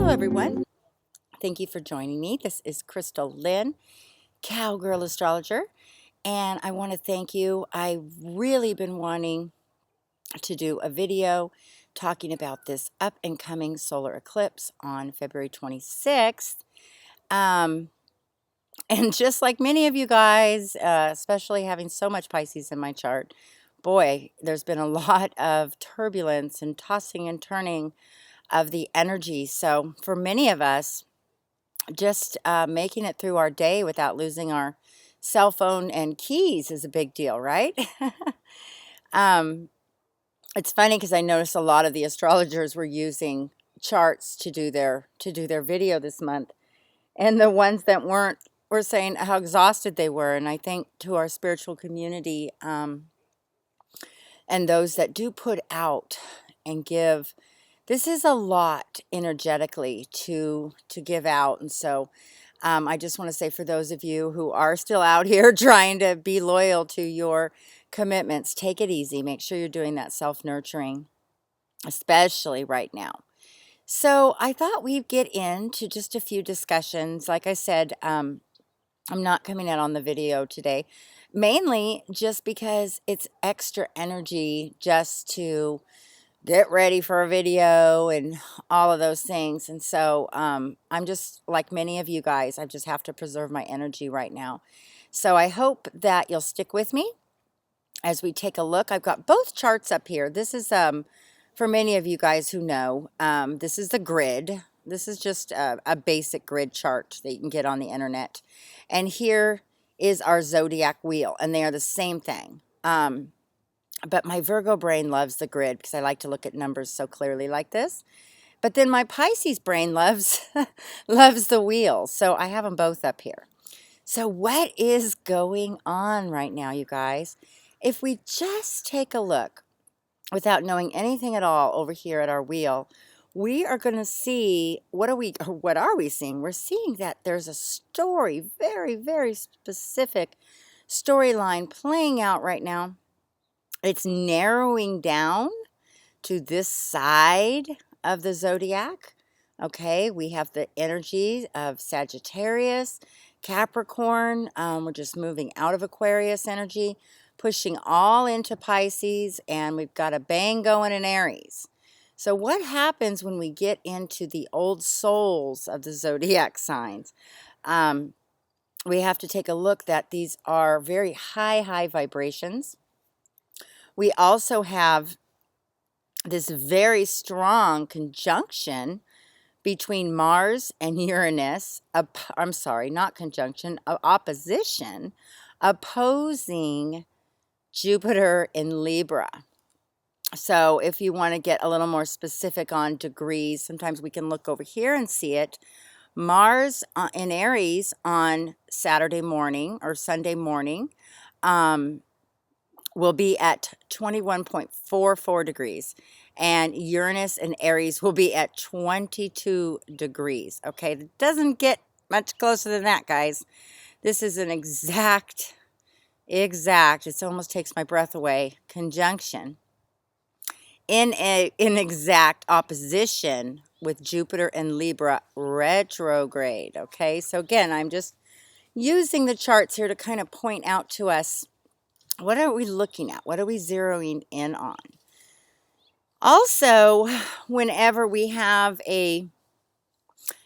Hello everyone. Thank you for joining me. This is Crystal Lynn, Cowgirl Astrologer, and I want to thank you. I've really been wanting to do a video talking about this up and coming solar eclipse on February 26th. And just like many of you guys, especially having so much Pisces in my chart, boy, there's been a lot of turbulence and tossing and turning of the energy. So for many of us, just making it through our day without losing our cell phone and keys is a big deal, right? um, it's funny because I noticed a lot of the astrologers were using charts to do their video this month, and the ones that weren't were saying how exhausted they were. And I think to our spiritual community, and those that do put out and give, this is a lot energetically to give out. And so I just want to say, for those of you who are still out here trying to be loyal to your commitments, take it easy. Make sure you're doing that self-nurturing, especially right now. So I thought we'd get into just a few discussions. Like I said, I'm not coming out on the video today, mainly just because it's extra energy just to get ready for a video and all of those things. And so I'm just like many of you guys, I just have to preserve my energy right now. So I hope that you'll stick with me as we take a look. I've got both charts up here. This is for many of you guys who know, this is the grid. This is just a basic grid chart that you can get on the internet. And here is our zodiac wheel, and they are the same thing. But my Virgo brain loves the grid because I like to look at numbers so clearly like this. But then my Pisces brain loves loves the wheel. So I have them both up here. So what is going on right now, you guys? If we just take a look without knowing anything at all over here at our wheel, we are going to see, what are we seeing? We're seeing that there's a story, very, very specific storyline playing out right now. It's narrowing down to this side of the zodiac. Okay, we have the energy of Sagittarius, Capricorn. We're just moving out of Aquarius energy, pushing all into Pisces, and we've got a bang going in Aries. So what happens when we get into the old souls of the zodiac signs? We have to take a look that these are very high vibrations. We also have this very strong conjunction between Mars and Uranus. I'm sorry, not conjunction, opposition, opposing Jupiter in Libra. So if you want to get a little more specific on degrees, sometimes we can look over here and see it. Mars in Aries on Saturday morning or Sunday morning will be at 21.44 degrees, and Uranus and Aries will be at 22 degrees. Okay, it doesn't get much closer than that, guys. This is an exact, it almost takes my breath away, conjunction in exact opposition with Jupiter and Libra retrograde. Okay, so again, I'm just using the charts here to kind of point out to us, what are we looking at? What are we zeroing in on? Also, whenever we have a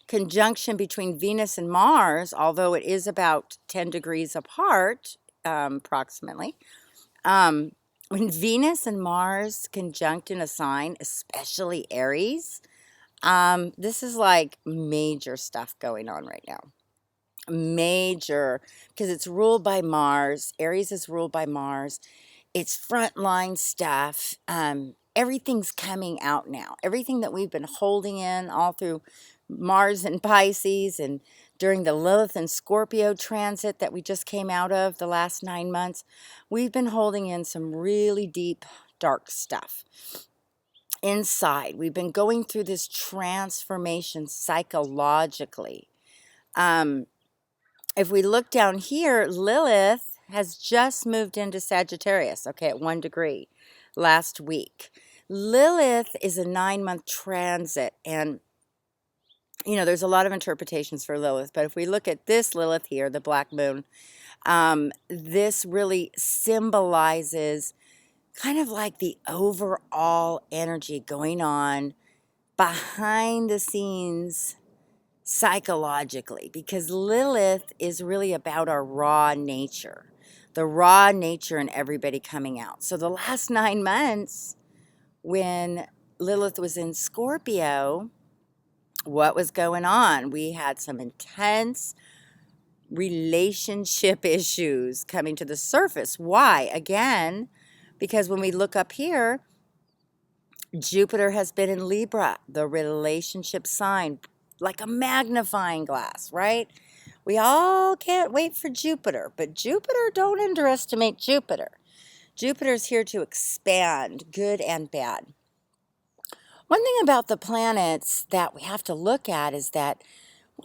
conjunction between Venus and Mars, although it is about 10 degrees apart, approximately, when Venus and Mars conjunct in a sign, especially Aries, this is like major stuff going on right now. Major, because it's ruled by Mars. Aries is ruled by Mars. It's frontline stuff. Everything's coming out now. Everything that we've been holding in all through Mars and Pisces, and during the Lilith and Scorpio transit that we just came out of the last 9 months, we've been holding in some really deep, dark stuff inside. We've been going through this transformation psychologically. If we look down here, Lilith has just moved into Sagittarius, okay, at 1 degree last week. Lilith is a 9-month transit, and you know, there's a lot of interpretations for Lilith, but if we look at this Lilith here, the black moon, this really symbolizes kind of like the overall energy going on behind the scenes psychologically, because Lilith is really about our raw nature, the raw nature and everybody coming out. So the last 9 months when Lilith was in Scorpio, what was going on? We had some intense relationship issues coming to the surface. Why? Again, because when we look up here, Jupiter has been in Libra, the relationship sign, like a magnifying glass, right? We all can't wait for Jupiter, but Jupiter, don't underestimate Jupiter. Jupiter's here to expand, good and bad. One thing about the planets that we have to look at is that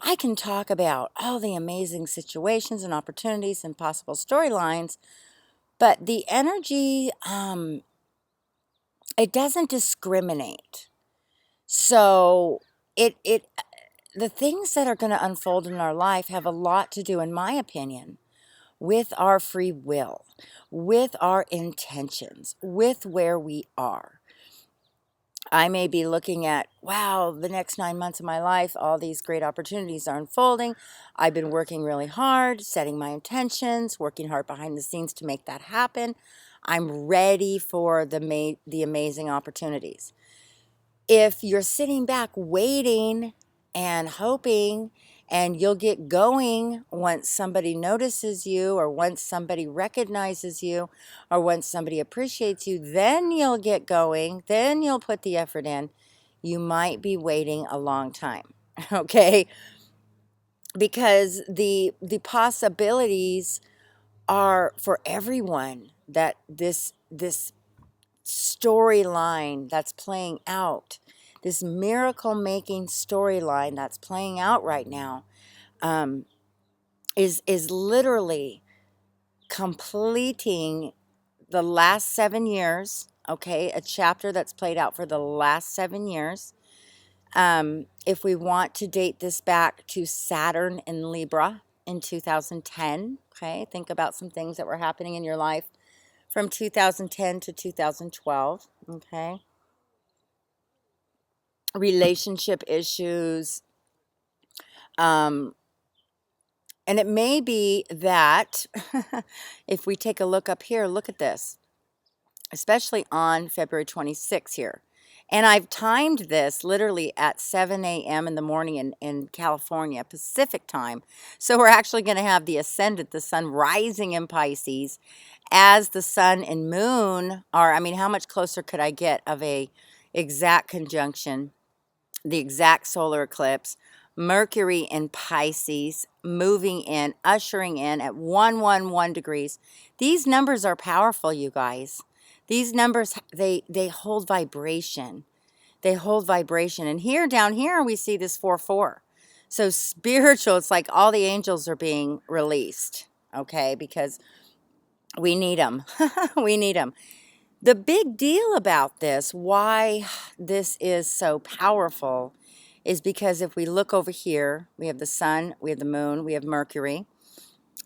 I can talk about all the amazing situations and opportunities and possible storylines, but the energy, it doesn't discriminate. So it the things that are going to unfold in our life have a lot to do, in my opinion, with our free will, with our intentions, with where we are. I may be looking at, wow, the next 9 months of my life, all these great opportunities are unfolding. I've been working really hard, setting my intentions, working hard behind the scenes to make that happen. I'm ready for the amazing opportunities. If you're sitting back waiting and hoping, and you'll get going once somebody notices you, or once somebody recognizes you, or once somebody appreciates you, then you'll get going, then you'll put the effort in. You might be waiting a long time, okay? Because the possibilities are for everyone, that this storyline that's playing out, this miracle making storyline that's playing out right now, is literally completing the last 7 years. Okay, a chapter that's played out for the last 7 years. If we want to date this back to Saturn in Libra in 2010, okay, think about some things that were happening in your life from 2010 to 2012, okay? Relationship issues. And it may be that if we take a look up here, look at this, especially on February 26th here. And I've timed this literally at 7 a.m. in the morning in California, Pacific time. So we're actually going to have the ascendant, the sun rising in Pisces, as the sun and moon are, I mean, how much closer could I get of a exact conjunction, the exact solar eclipse? Mercury in Pisces, moving in, ushering in at 111 degrees. These numbers are powerful, you guys. These numbers, they hold vibration. They hold vibration. And here, down here, we see this 4-4. So spiritual, it's like all the angels are being released, okay? Because we need them. We need them. The big deal about this, why this is so powerful, is because if we look over here, we have the sun, we have the moon, we have Mercury,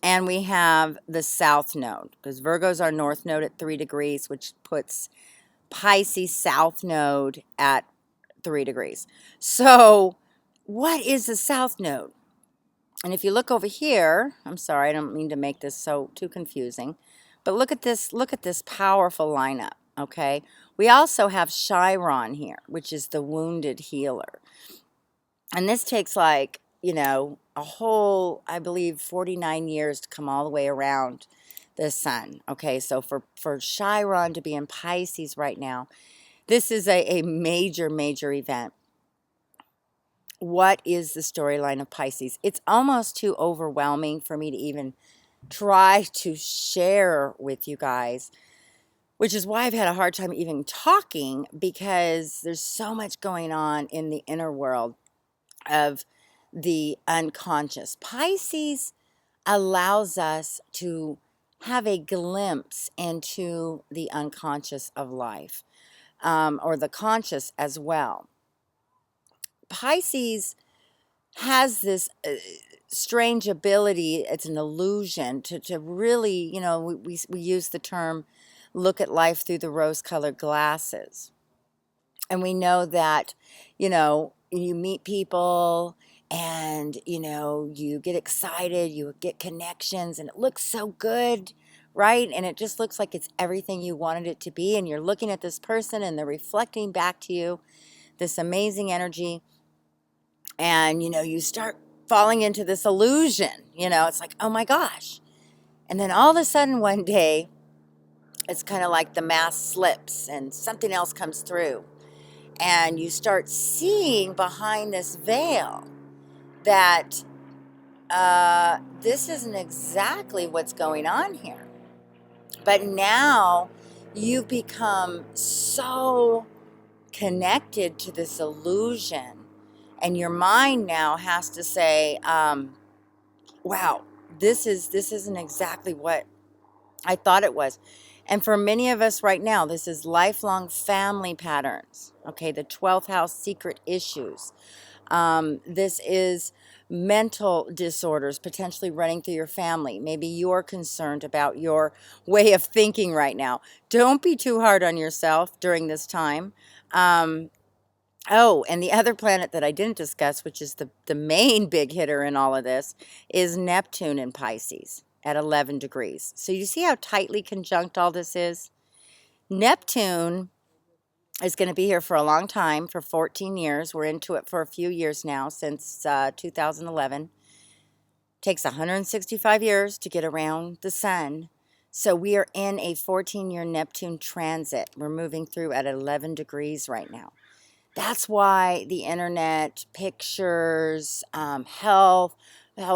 and we have the south node, because Virgo's our north node at 3 degrees, which puts Pisces south node at 3 degrees. So what is the south node? And if you look over here, I'm sorry, I don't mean to make this so too confusing, but look at this powerful lineup, okay? We also have Chiron here, which is the wounded healer. And this takes, like, you know, a whole, I believe, 49 years to come all the way around the sun. Okay, so for Chiron to be in Pisces right now, this is a major, major event. What is the storyline of Pisces? It's almost too overwhelming for me to even try to share with you guys, which is why I've had a hard time even talking, because there's so much going on in the inner world of the unconscious. Pisces allows us to have a glimpse into the unconscious of life, or the conscious as well. Pisces has this strange ability. It's an illusion to really, you know, we use the term look at life through the rose-colored glasses. And we know that, you know, you meet people and, you know, you get excited, you get connections, and it looks so good, right? And it just looks like it's everything you wanted it to be. And you're looking at this person and they're reflecting back to you this amazing energy. And, you know, you start falling into this illusion, you know, it's like, oh my gosh. And then all of a sudden one day, it's kind of like the mask slips and something else comes through. And you start seeing behind this veil that this isn't exactly what's going on here. But now you've become so connected to this illusion, and your mind now has to say, wow, this isn't exactly what I thought it was. And for many of us right now, this is lifelong family patterns. Okay, the 12th house, secret issues. This is mental disorders potentially running through your family. Maybe you're concerned about your way of thinking right now. Don't be too hard on yourself during this time. Oh, and the other planet that I didn't discuss, which is the main big hitter in all of this, is Neptune in Pisces at 11 degrees. So you see how tightly conjunct all this is? Neptune is going to be here for a long time, for 14 years. We're into it for a few years now, since 2011. Takes 165 years to get around the sun. So we are in a 14-year Neptune transit. We're moving through at 11 degrees right now. That's why the internet, pictures, health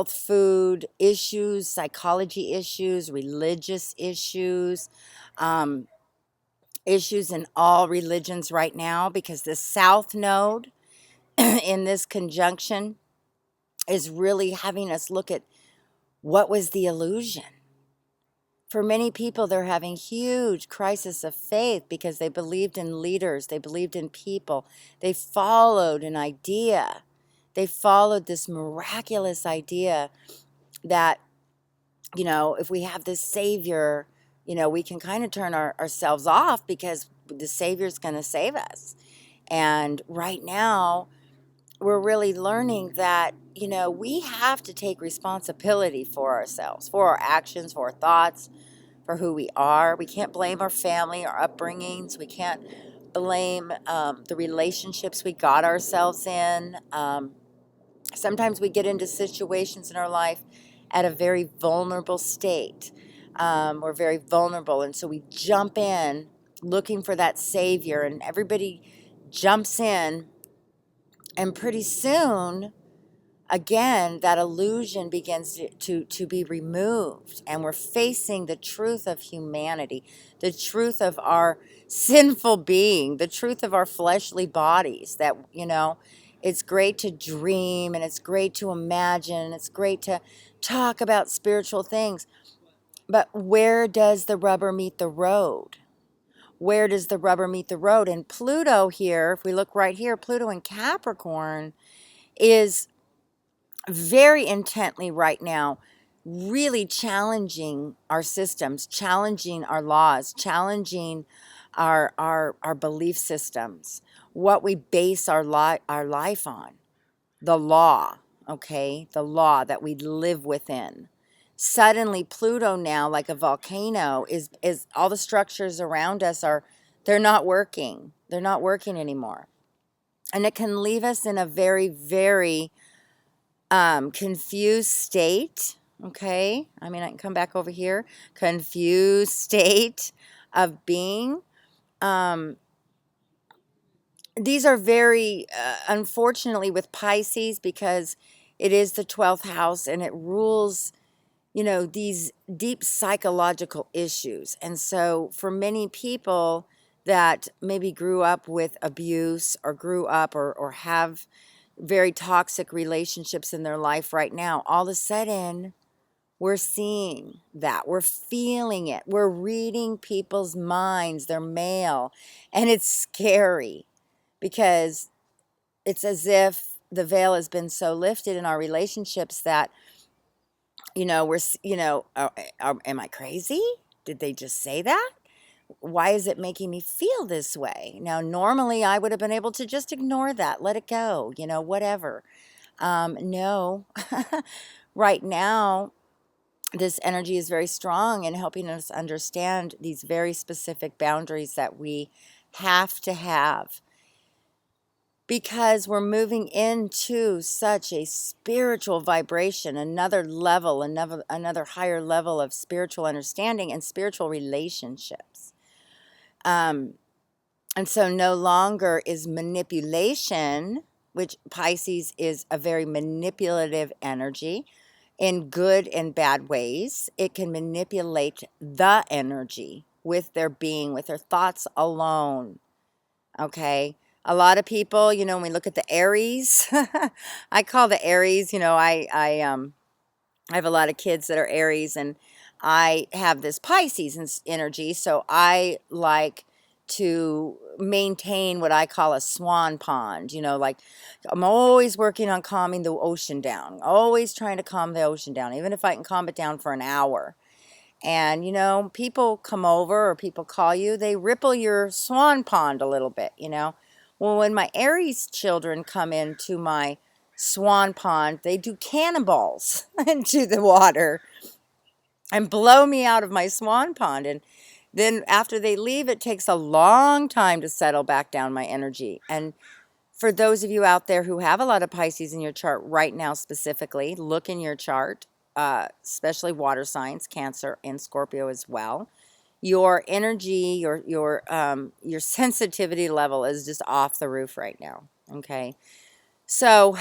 food issues, psychology issues, religious issues, issues in all religions right now, because the South Node in this conjunction is really having us look at what was the illusion. For many people, they're having huge crisis of faith because they believed in leaders, they believed in people, they followed an idea. They followed this miraculous idea that, you know, if we have this savior, you know, we can kind of turn ourselves off because the savior's going to save us. And right now, we're really learning that, you know, we have to take responsibility for ourselves, for our actions, for our thoughts, for who we are. We can't blame our family, our upbringings. We can't blame the relationships we got ourselves in. Sometimes we get into situations in our life at a very vulnerable state. We're very vulnerable, and so we jump in looking for that savior, and everybody jumps in, and pretty soon, again, that illusion begins to be removed, and we're facing the truth of humanity, the truth of our sinful being, the truth of our fleshly bodies, that, you know, it's great to dream, and it's great to imagine, and it's great to talk about spiritual things, but where does the rubber meet the road? Where does the rubber meet the road? And Pluto here, if we look right here, Pluto in Capricorn is very intently right now really challenging our systems, challenging our laws, challenging our belief systems, what we base our life on, the law, okay, the law that we live within. Suddenly Pluto now, like a volcano, is all the structures around us they're not working. They're not working anymore. And it can leave us in a very, very confused state. Okay, I mean, I can come back over here. Confused state of being. These are very, unfortunately, with Pisces, because it is the 12th house and it rules, you know, these deep psychological issues. And so for many people that maybe grew up with abuse, or grew up or have very toxic relationships in their life right now, all of a sudden we're seeing that, we're feeling it, we're reading people's minds, their mail, and it's scary, because it's as if the veil has been so lifted in our relationships that, we're, am I crazy? Did they just say that? Why is it making me feel this way? Now, normally I would have been able to just ignore that, let it go, whatever. No, right now, this energy is very strong in helping us understand these very specific boundaries that we have to have, because we're moving into such a spiritual vibration, another level, another higher level of spiritual understanding and spiritual relationships. And so no longer is manipulation, which Pisces is a very manipulative energy in good and bad ways. It can manipulate the energy with their being, with their thoughts alone. Okay. A lot of people, when we look at the Aries, I call the Aries, I have a lot of kids that are Aries, and I have this Pisces energy, so I like to maintain what I call a swan pond. Like, I'm always working on calming the ocean down, always trying to calm the ocean down, even if I can calm it down for an hour. And, people come over or people call you, they ripple your swan pond a little bit. Well, when my Aries children come into my swan pond, they do cannonballs into the water and blow me out of my swan pond. And then after they leave, it takes a long time to settle back down my energy. And for those of you out there who have a lot of Pisces in your chart right now specifically, look in your chart, especially water signs, Cancer and Scorpio as well. Your energy, your sensitivity level is just off the roof right now. Okay. So,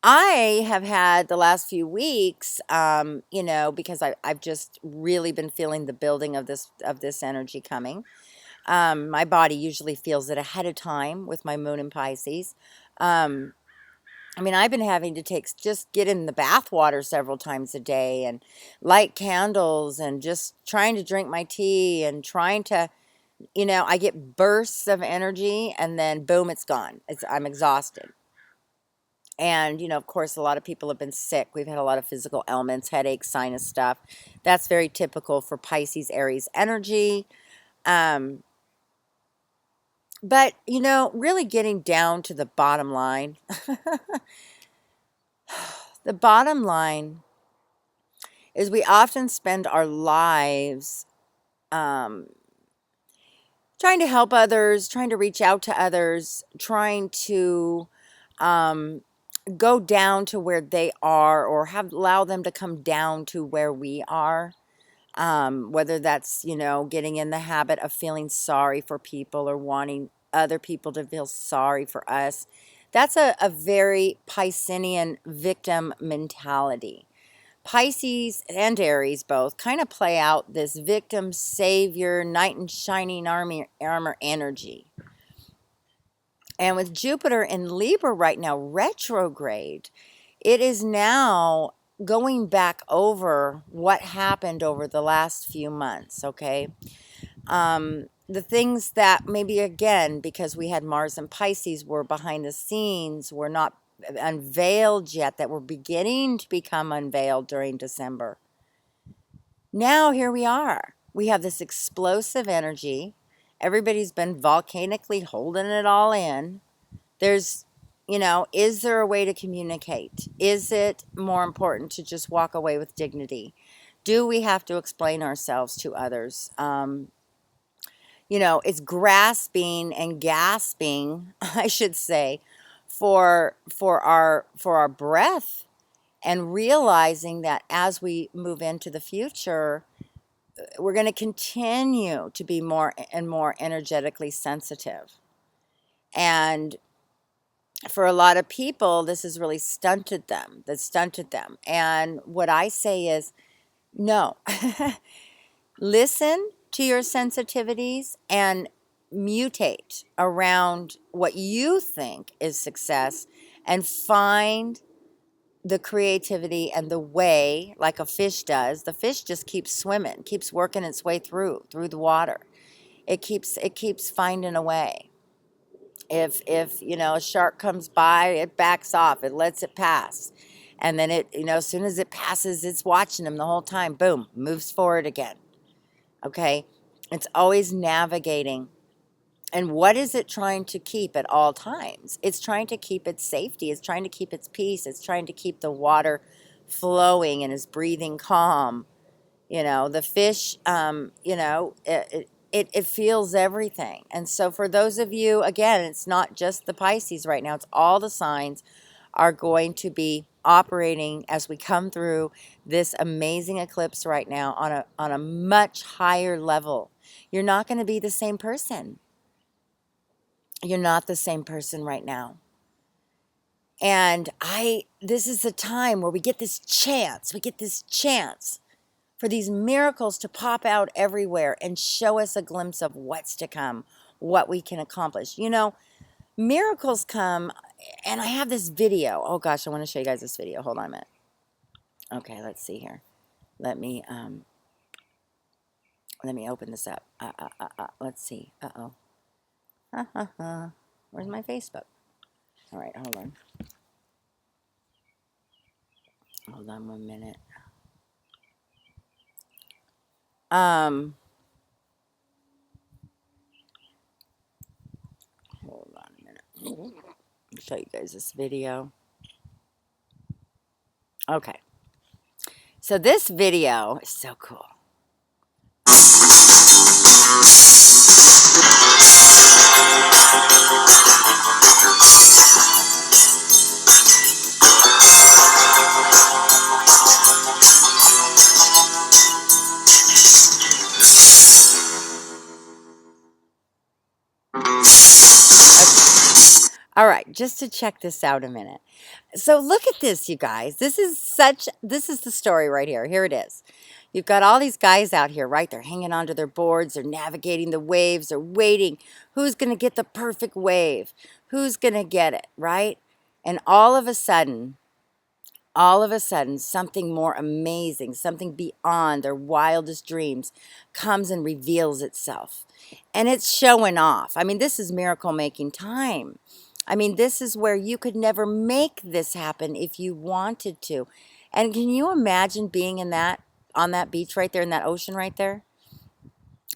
I have had the last few weeks, because I've just really been feeling the building of this energy coming. My body usually feels it ahead of time with my moon in Pisces. I've been having to just get in the bath water several times a day and light candles and just trying to drink my tea and trying to, I get bursts of energy and then boom, it's gone. I'm exhausted. And, of course, a lot of people have been sick. We've had a lot of physical ailments, headaches, sinus stuff. That's very typical for Pisces, Aries energy. But, really getting down to the bottom line, the bottom line is we often spend our lives trying to help others, trying to reach out to others, trying to go down to where they are, or allow them to come down to where we are. Whether that's, getting in the habit of feeling sorry for people or wanting other people to feel sorry for us. That's a very Piscean victim mentality. Pisces and Aries both kind of play out this victim, savior, knight in shining armor energy. And with Jupiter in Libra right now, retrograde, it is now going back over what happened over the last few months, okay? The things that maybe, again, because we had Mars and Pisces, were behind the scenes, were not unveiled yet, that were beginning to become unveiled during December. Now here we are. We have this explosive energy. Everybody's been volcanically holding it all in. There's, is there a way to communicate? Is it more important to just walk away with dignity? Do we have to explain ourselves to others? It's grasping and gasping, I should say, for our breath, and realizing that as we move into the future, we're going to continue to be more and more energetically sensitive. And for a lot of people, this has really stunted them. And what I say is, no. Listen to your sensitivities and mutate around what you think is success, and find the creativity and the way, like a fish does. The fish just keeps swimming, keeps working its way through the water. It keeps finding a way. If you know, a shark comes by, it backs off, it lets it pass. And then it, you know, as soon as it passes, it's watching them the whole time. Boom, moves forward again. Okay? It's always navigating. And what is it trying to keep at all times? It's trying to keep its safety. It's trying to keep its peace. It's trying to keep the water flowing and is breathing calm. You know, the fish, you know, it feels everything. And so for those of you, again, it's not just the Pisces right now. It's all the signs are going to be operating as we come through this amazing eclipse right now on a much higher level. You're not going to be the same person. You're not the same person right now. And this is the time where we get this chance. We get this chance for these miracles to pop out everywhere and show us a glimpse of what's to come, what we can accomplish. You know, miracles come, and I have this video. Oh gosh, I want to show you guys this video. Hold on a minute. Okay, let's see here. Let me open this up. Let's see. Uh-oh. Where's my Facebook? All right, hold on. Hold on 1 minute. Hold on a minute. I'll show you guys this video. Okay. So this video is so cool. All right, just to check this out a minute. So look at this, you guys. This is the story right here. Here it is. You've got all these guys out here, right? They're hanging onto their boards. They're navigating the waves. They're waiting. Who's going to get the perfect wave? Who's going to get it, right? And all of a sudden, something more amazing, something beyond their wildest dreams comes and reveals itself. And it's showing off. I mean, this is miracle making time. I mean, this is where you could never make this happen if you wanted to. And can you imagine being on that beach right there, in that ocean right there?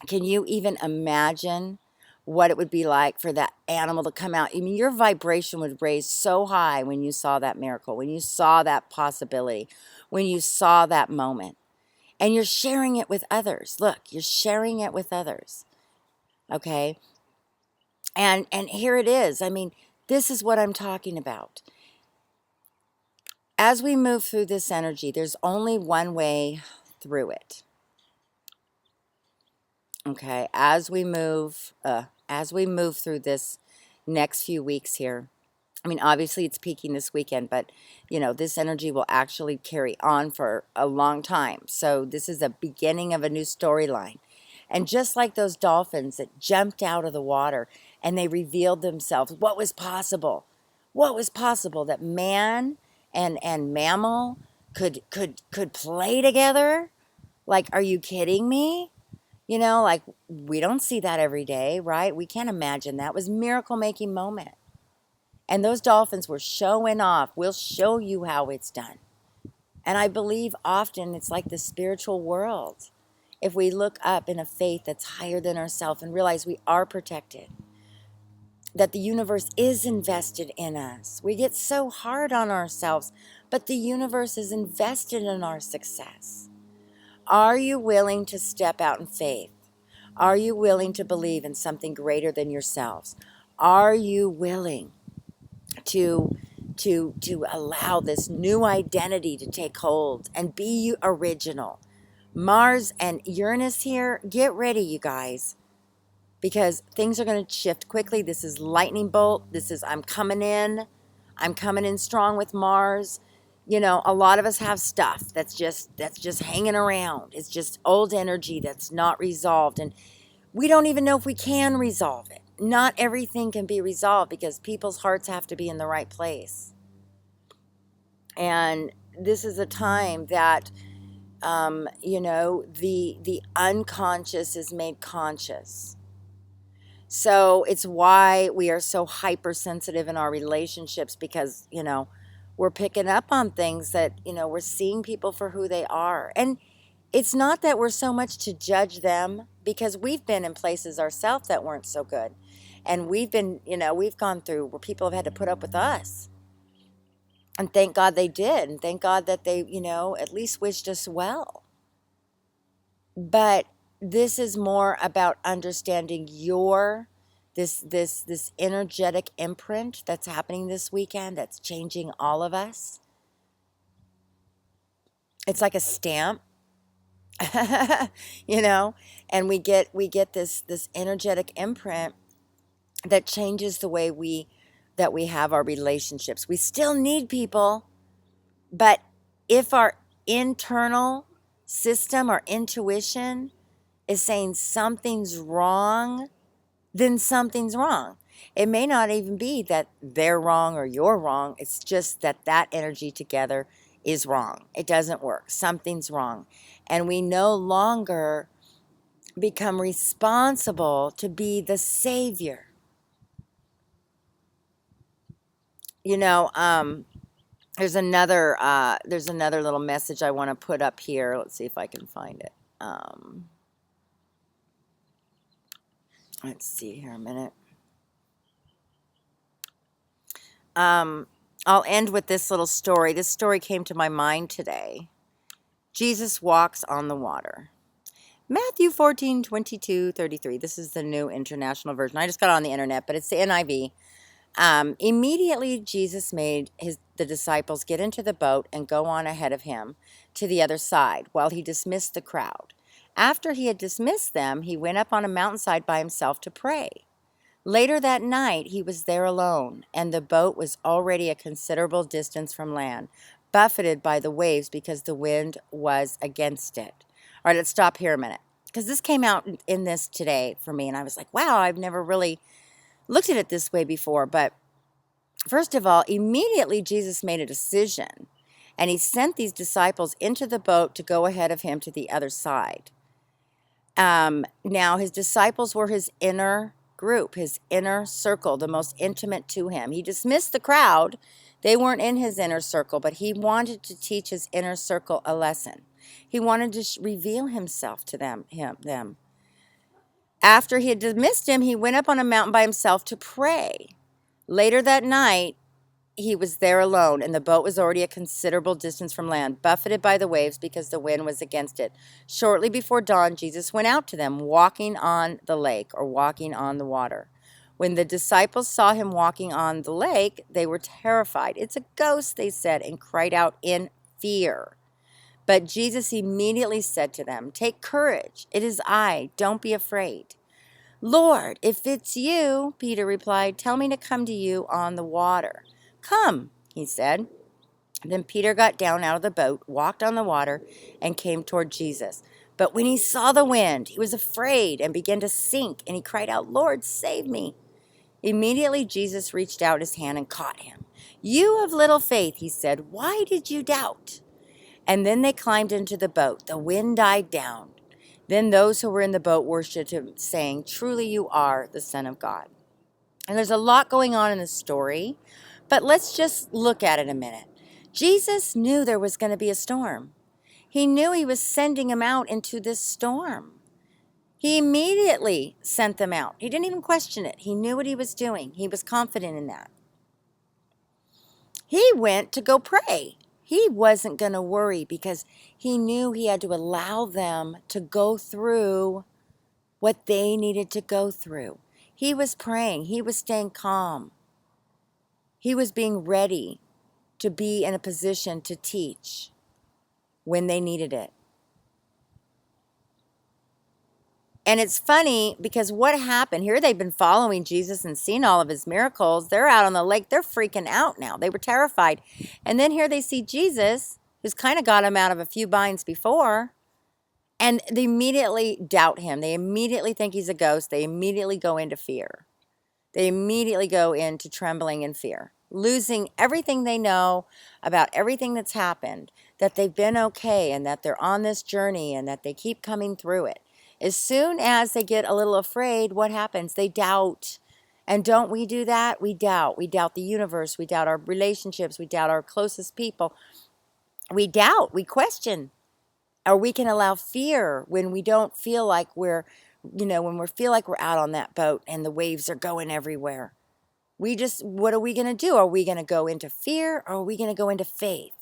Can you even imagine what it would be like for that animal to come out? I mean, your vibration would raise so high when you saw that miracle, when you saw that possibility, when you saw that moment. And you're sharing it with others. Look, you're sharing it with others. Okay? And here it is. I mean, this is what I'm talking about. As we move through this energy, there's only one way through it. Okay, as we move through this next few weeks here. I mean, obviously it's peaking this weekend, but you know, this energy will actually carry on for a long time. So this is a beginning of a new storyline. And just like those dolphins that jumped out of the water and they revealed themselves, what was possible? What was possible that man and mammal could play together? Like, are you kidding me? You know, like, we don't see that every day, right? We can't imagine that. It was a miracle-making moment. And those dolphins were showing off. We'll show you how it's done. And I believe often it's like the spiritual world. If we look up in a faith that's higher than ourselves and realize we are protected, that the universe is invested in us. We get so hard on ourselves, but the universe is invested in our success. Are you willing to step out in faith? Are you willing to believe in something greater than yourselves? Are you willing to allow this new identity to take hold and be original? Mars and Uranus here, get ready, you guys, because things are going to shift quickly. This is lightning bolt. This is I'm coming in strong with Mars. You know, a lot of us have stuff that's just hanging around. It's just old energy that's not resolved, and we don't even know if we can resolve it. Not everything can be resolved because people's hearts have to be in the right place. And this is a time that, you know, the unconscious is made conscious. So it's why we are so hypersensitive in our relationships, because, we're picking up on things that, we're seeing people for who they are. And it's not that we're so much to judge them, because we've been in places ourselves that weren't so good. And we've been, we've gone through where people have had to put up with us. And thank God they did. And thank God that they, at least wished us well. But this is more about understanding this energetic imprint that's happening this weekend, that's changing all of us. It's like a stamp. And we get this energetic imprint that changes the way we have our relationships. We still need people, but if our internal system, our intuition is saying something's wrong, then something's wrong. It may not even be that they're wrong or you're wrong. It's just that energy together is wrong. It doesn't work. Something's wrong. And we no longer become responsible to be the savior. There's another little message I want to put up here. Let's see if I can find it. Let's see here a minute. I'll end with this little story. This story came to my mind today. Jesus walks on the water. Matthew 14:22-33. This is the New International Version. I just got it on the internet, but it's the NIV. Immediately Jesus made the disciples get into the boat and go on ahead of him to the other side while he dismissed the crowd. After he had dismissed them, he went up on a mountainside by himself to pray. Later that night, he was there alone, and the boat was already a considerable distance from land, buffeted by the waves because the wind was against it. All right, let's stop here a minute, because this came out in this today for me, and I was like, wow, I've never really looked at it this way before. But first of all, immediately Jesus made a decision, and he sent these disciples into the boat to go ahead of him to the other side. Now, his disciples were his inner group, his inner circle, the most intimate to him. He dismissed the crowd. They weren't in his inner circle, but he wanted to teach his inner circle a lesson. He wanted to reveal himself to them. After he had dismissed him, he went up on a mountain by himself to pray. Later that night, he was there alone, and the boat was already a considerable distance from land, buffeted by the waves because the wind was against it. Shortly before dawn, Jesus went out to them, walking on the lake, or walking on the water. When the disciples saw him walking on the lake, they were terrified. "It's a ghost," they said, and cried out in fear. But Jesus immediately said to them, "Take courage. It is I. Don't be afraid." "Lord, if it's you," Peter replied, "tell me to come to you on the water." "Come," he said. Then Peter got down out of the boat, walked on the water, and came toward Jesus. But when he saw the wind, he was afraid and began to sink, and he cried out, "Lord, save me." Immediately Jesus reached out his hand and caught him. "You of little faith," he said, "why did you doubt?" And then they climbed into the boat. The wind died down. Then those who were in the boat worshipped him, saying, "Truly you are the Son of God." And there's a lot going on in the story, but let's just look at it a minute. Jesus knew there was going to be a storm. He knew he was sending them out into this storm. He immediately sent them out. He didn't even question it. He knew what he was doing. He was confident in that. He went to go pray. He wasn't going to worry, because he knew he had to allow them to go through what they needed to go through. He was praying. He was staying calm. He was being ready to be in a position to teach when they needed it. And it's funny, because what happened here, they've been following Jesus and seen all of his miracles. They're out on the lake. They're freaking out now. They were terrified. And then here they see Jesus, who's kind of got them out of a few binds before. And they immediately doubt him. They immediately think he's a ghost. They immediately go into fear. They immediately go into trembling and fear, losing everything they know about everything that's happened, that they've been okay, and that they're on this journey, and that they keep coming through it. As soon as they get a little afraid, what happens? They doubt. And don't we do that? We doubt. We doubt the universe. We doubt our relationships. We doubt our closest people. We doubt. We question. Or we can allow fear when we don't feel like we're, when we feel like we're out on that boat and the waves are going everywhere. What are we going to do? Are we going to go into fear or are we going to go into faith?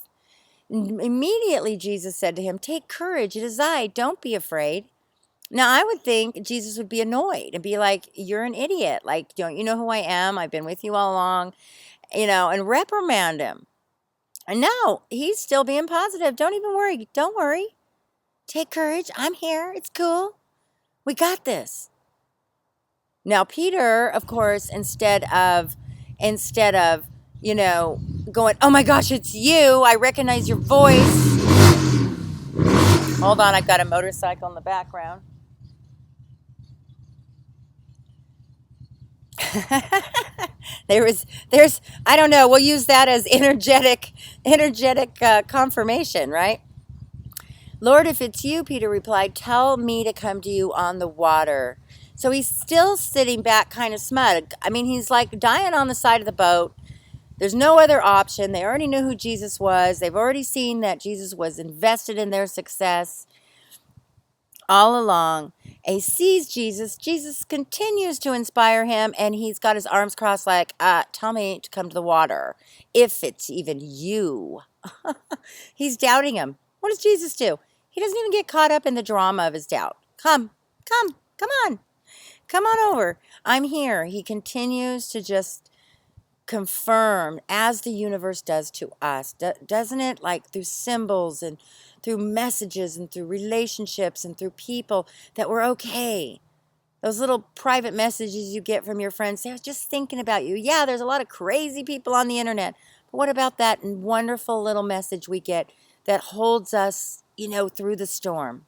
Immediately, Jesus said to him, take courage. It is I. Don't be afraid. Now, I would think Jesus would be annoyed and be like, you're an idiot. Like, don't you know who I am? I've been with you all along, and reprimand him. And no, he's still being positive. Don't even worry. Don't worry. Take courage. I'm here. It's cool. We got this. Now, Peter, of course, instead of, going, oh my gosh, it's you. I recognize your voice. Hold on. I've got a motorcycle in the background. there's I don't know, we'll use that as energetic confirmation, right? Lord, if it's you, Peter replied, tell me to come to you on the water. So he's still sitting back kind of smug. I mean, he's like dying on the side of the boat. There's no other option. They already knew who Jesus was. They've already seen that Jesus was invested in their success all along. And he sees Jesus. Jesus continues to inspire him, and he's got his arms crossed like, tell me to come to the water, if it's even you. He's doubting him. What does Jesus do? He doesn't even get caught up in the drama of his doubt. Come on. Come on over. I'm here. He continues to just confirm, as the universe does to us, doesn't it? Like through symbols and through messages and through relationships and through people, that we're okay. Those little private messages you get from your friends say, I was just thinking about you. Yeah, there's a lot of crazy people on the internet. But what about that wonderful little message we get that holds us, through the storm?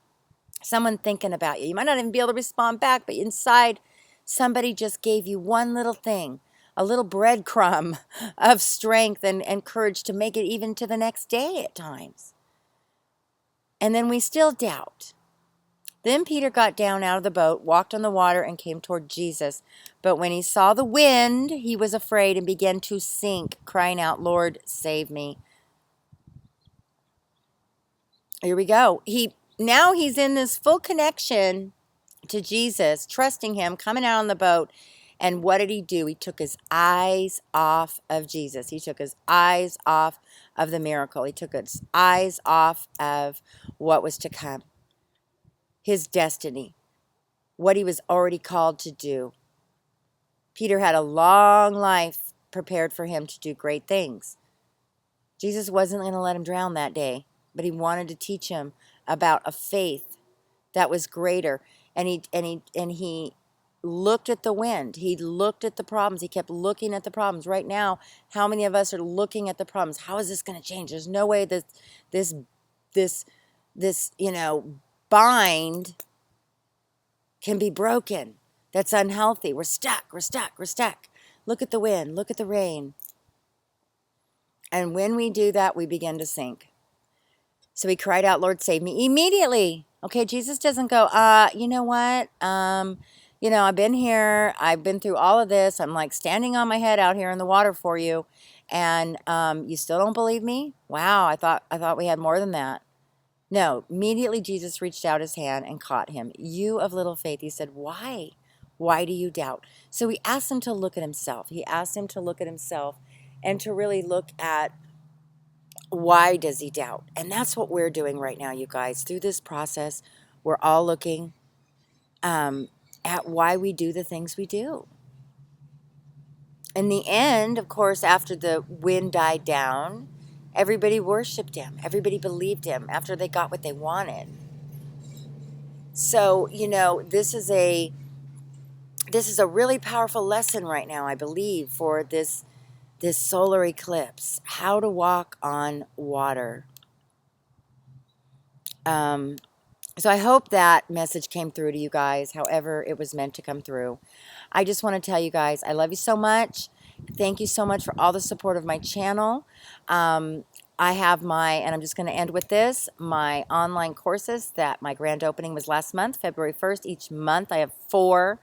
Someone thinking about you. You might not even be able to respond back, but inside, somebody just gave you one little thing, a little breadcrumb of strength and courage to make it even to the next day at times. And then we still doubt. Then Peter got down out of the boat, walked on the water, and came toward Jesus. But when he saw the wind, he was afraid and began to sink, crying out, Lord, save me. Here we go. Now he's in this full connection to Jesus, trusting him, coming out on the boat. And what did he do? He took his eyes off of Jesus. He took his eyes off of the miracle. He took his eyes off of what was to come. His destiny. What he was already called to do. Peter had a long life prepared for him to do great things. Jesus wasn't going to let him drown that day, but he wanted to teach him about a faith that was greater. And he looked at the wind. He looked at the problems. He kept looking at the problems. Right now, how many of us are looking at the problems? How is this going to change? There's no way that this bind can be broken. That's unhealthy. We're stuck. Look at the wind. Look at the rain. And when we do that, we begin to sink. So he cried out, Lord, save me immediately. Okay, Jesus doesn't go, you know what? I've been here. I've been through all of this. I'm like standing on my head out here in the water for you. And you still don't believe me? Wow, I thought we had more than that. No, immediately Jesus reached out his hand and caught him. You of little faith, he said, why? Why do you doubt? So he asked him to look at himself. He asked him to look at himself and to really look at, why does he doubt? And that's what we're doing right now, you guys. Through this process, we're all looking at why we do the things we do. In the end, of course, after the wind died down, everybody worshiped him. Everybody believed him after they got what they wanted. So, this is a really powerful lesson right now, I believe, for this solar eclipse. How to walk on water. So I hope that message came through to you guys, however it was meant to come through. I just want to tell you guys, I love you so much. Thank you so much for all the support of my channel. I have and I'm just going to end with this, my online courses that my grand opening was last month, February 1st. Each month I have 4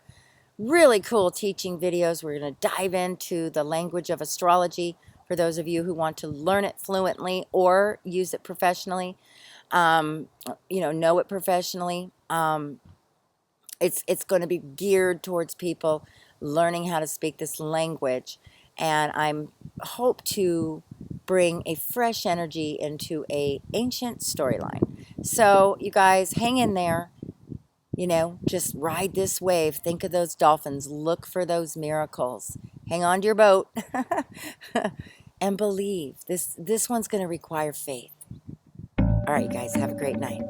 really cool teaching videos. We're going to dive into the language of astrology for those of you who want to learn it fluently or use it professionally, know it professionally. It's going to be geared towards people learning how to speak this language, and I'm hope to bring a fresh energy into a ancient storyline. So you guys hang in there, just ride this wave. Think of those dolphins, look for those miracles, hang on to your boat and believe. This one's going to require faith. All right, you guys, have a great night.